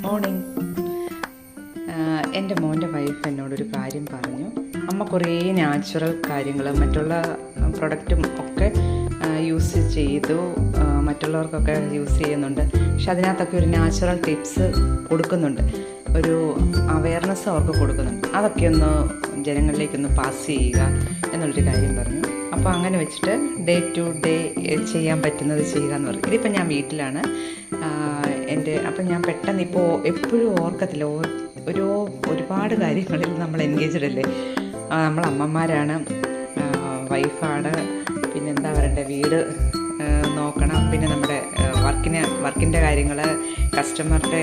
Morning. എൻ്റെ മോൻ്റെ wife എന്നോടൊരു കാര്യം പറഞ്ഞു. അമ്മ കുറേ നാച്ചുറൽ കാര്യങ്ങൾ മറ്റുള്ള പ്രൊഡക്റ്റും ഒക്കെ യൂസ് ചെയ്തു, മറ്റുള്ളവർക്കൊക്കെ യൂസ് ചെയ്യുന്നുണ്ട്. പക്ഷെ അതിനകത്തൊക്കെ ഒരു നാച്ചുറൽ ടിപ്സ് കൊടുക്കുന്നുണ്ട്, ഒരു അവയർനെസ് അവർക്ക് കൊടുക്കുന്നുണ്ട്. അതൊക്കെ ഒന്ന് ജനങ്ങളിലേക്കൊന്ന് പാസ് ചെയ്യുക എന്നുള്ളൊരു കാര്യം പറഞ്ഞു. അപ്പോൾ അങ്ങനെ വെച്ചിട്ട് ഡേ ടു ഡേ ചെയ്യാൻ പറ്റുന്നത് ചെയ്യുക എന്ന് പറഞ്ഞു. ഇതിപ്പോൾ ഞാൻ വീട്ടിലാണ് അപ്പം ഞാൻ പെട്ടെന്ന് ഇപ്പോൾ എപ്പോഴും ഓർക്കത്തില്ല, ഒരുപാട് കാര്യങ്ങളിൽ നമ്മൾ എൻഗേജ്ഡ് അല്ലേ. നമ്മൾ അമ്മമാരാണ്, വൈഫാണ്, പിന്നെ എന്താ പറയണ്ടേ, വീട് നോക്കണം, പിന്നെ നമ്മുടെ വർക്കിൻ്റെ കാര്യങ്ങൾ, കസ്റ്റമറുടെ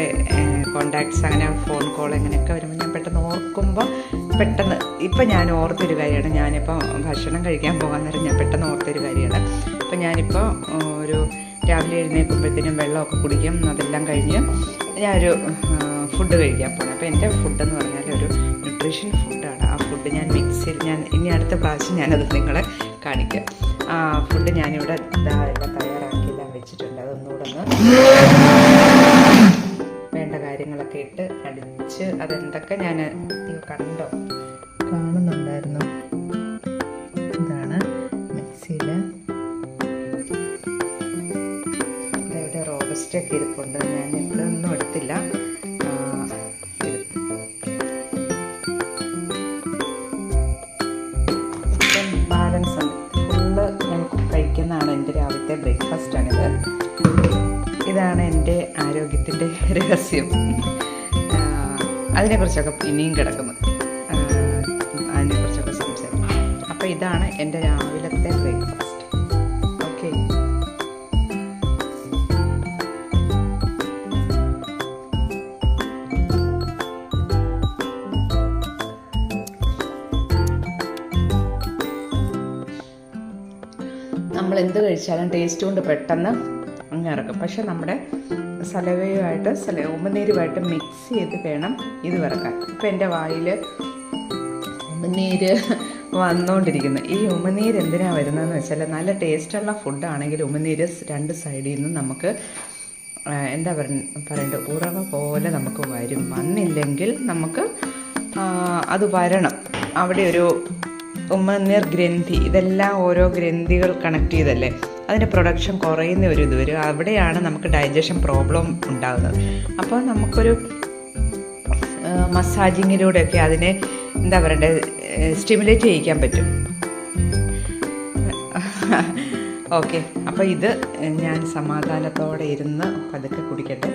കോണ്ടാക്ട്സ്, അങ്ങനെ ഫോൺ കോൾ അങ്ങനെയൊക്കെ വരുമ്പോൾ ഞാൻ പെട്ടെന്ന് ഓർക്കുമ്പോൾ ഇപ്പം ഞാൻ ഓർത്തൊരു കാര്യമാണ്. ഞാനിപ്പോൾ ഭക്ഷണം കഴിക്കാൻ പോകാൻ നേരം ഞാൻ പെട്ടെന്ന് ഓർത്തൊരു കാര്യമാണ്. അപ്പം ഞാനിപ്പോൾ രാവിലെ എഴുന്നേൽക്കുമ്പോഴത്തേനും വെള്ളമൊക്കെ കുടിക്കും. അതെല്ലാം കഴിഞ്ഞ് ഞാനൊരു ഫുഡ് കഴിക്കാൻ പോകണം. അപ്പോൾ എൻ്റെ ഫുഡെന്ന് പറഞ്ഞാൽ ഒരു ന്യൂട്രീഷൻ ഫുഡാണ്. ആ ഫുഡ് ഞാൻ ഇനി അടുത്ത പ്രാവശ്യം ഞാനത് നിങ്ങളെ കാണിക്കാം. ആ ഫുഡ് ഞാനിവിടെ എല്ലാം തയ്യാറാക്കിയെല്ലാം വെച്ചിട്ടുണ്ട്. അതൊന്നുകൂടെ വേണ്ട കാര്യങ്ങളൊക്കെ ഇട്ട് അടിച്ച് അതെന്തൊക്കെ ഞാൻ കാണുന്നുണ്ടായിരുന്നു. ഇതാണ് മിക്സിയിൽ ഇവിടെ റോബസ്റ്റൊക്കെ ഇരിപ്പുണ്ട്. ഞാൻ ഇതൊന്നും എടുത്തില്ല. ബാലൻസ് ഉണ്ട്, ഫുള്ള് നമുക്ക് കഴിക്കുന്നതാണ്. എൻ്റെ രാവിലത്തെ ബ്രേക്ക്ഫാസ്റ്റാണിത്. ഇതാണ് എൻ്റെ ആരോഗ്യത്തിൻ്റെ രഹസ്യം. അതിനെക്കുറിച്ചൊക്കെ ഇനിയും കിടക്കുന്നു, അതിനെക്കുറിച്ചൊക്കെ സംസാരിക്കും. അപ്പോൾ ഇതാണ് എൻ്റെ രാവിലത്തെ ബ്രേക്ക്ഫാസ്റ്റ്. ഓക്കെ, നമ്മൾ എന്ത് കഴിച്ചാലും ടേസ്റ്റ് കൊണ്ട് പെട്ടെന്ന് അങ്ങ് ഇറക്കും. പക്ഷെ നമ്മുടെ ഉമിനീരുമായിട്ട് മിക്സ് ചെയ്ത് വേണം ഇത് വറക്കാൻ. ഇപ്പം എൻ്റെ വായിൽ ഉമിനീര് വന്നുകൊണ്ടിരിക്കുന്നു. ഈ ഉമിനീര് എന്തിനാണ് വരുന്നതെന്ന് വെച്ചാൽ, നല്ല ടേസ്റ്റുള്ള ഫുഡാണെങ്കിൽ ഉമിനീര് രണ്ട് സൈഡിൽ നിന്നും നമുക്ക് എന്താ പറയണ്ടത്, ഉറവ പോലെ നമുക്ക് വരും. വന്നില്ലെങ്കിൽ നമുക്ക് അത് വരണം. അവിടെ ഒരു ഉമിനീർ ഗ്രന്ഥി, ഇതെല്ലാം ഓരോ ഗ്രന്ഥികൾ കണക്ട് ചെയ്തല്ലേ, അതിൻ്റെ പ്രൊഡക്ഷൻ കുറയുന്ന ഒരു ഇത് വരും. അവിടെയാണ് നമുക്ക് ഡൈജഷൻ പ്രോബ്ലം ഉണ്ടാകുന്നത്. അപ്പോൾ നമുക്കൊരു മസാജിങ്ങിലൂടെയൊക്കെ അതിനെ എന്താ പറയണ്ടേ, സ്റ്റിമുലേറ്റ് ചെയ്യിക്കാൻ പറ്റും. ഓക്കെ, അപ്പോൾ ഇത് ഞാൻ സമാധാനത്തോടെ ഇരുന്ന് പതുക്കെ കുടിക്കട്ടെ.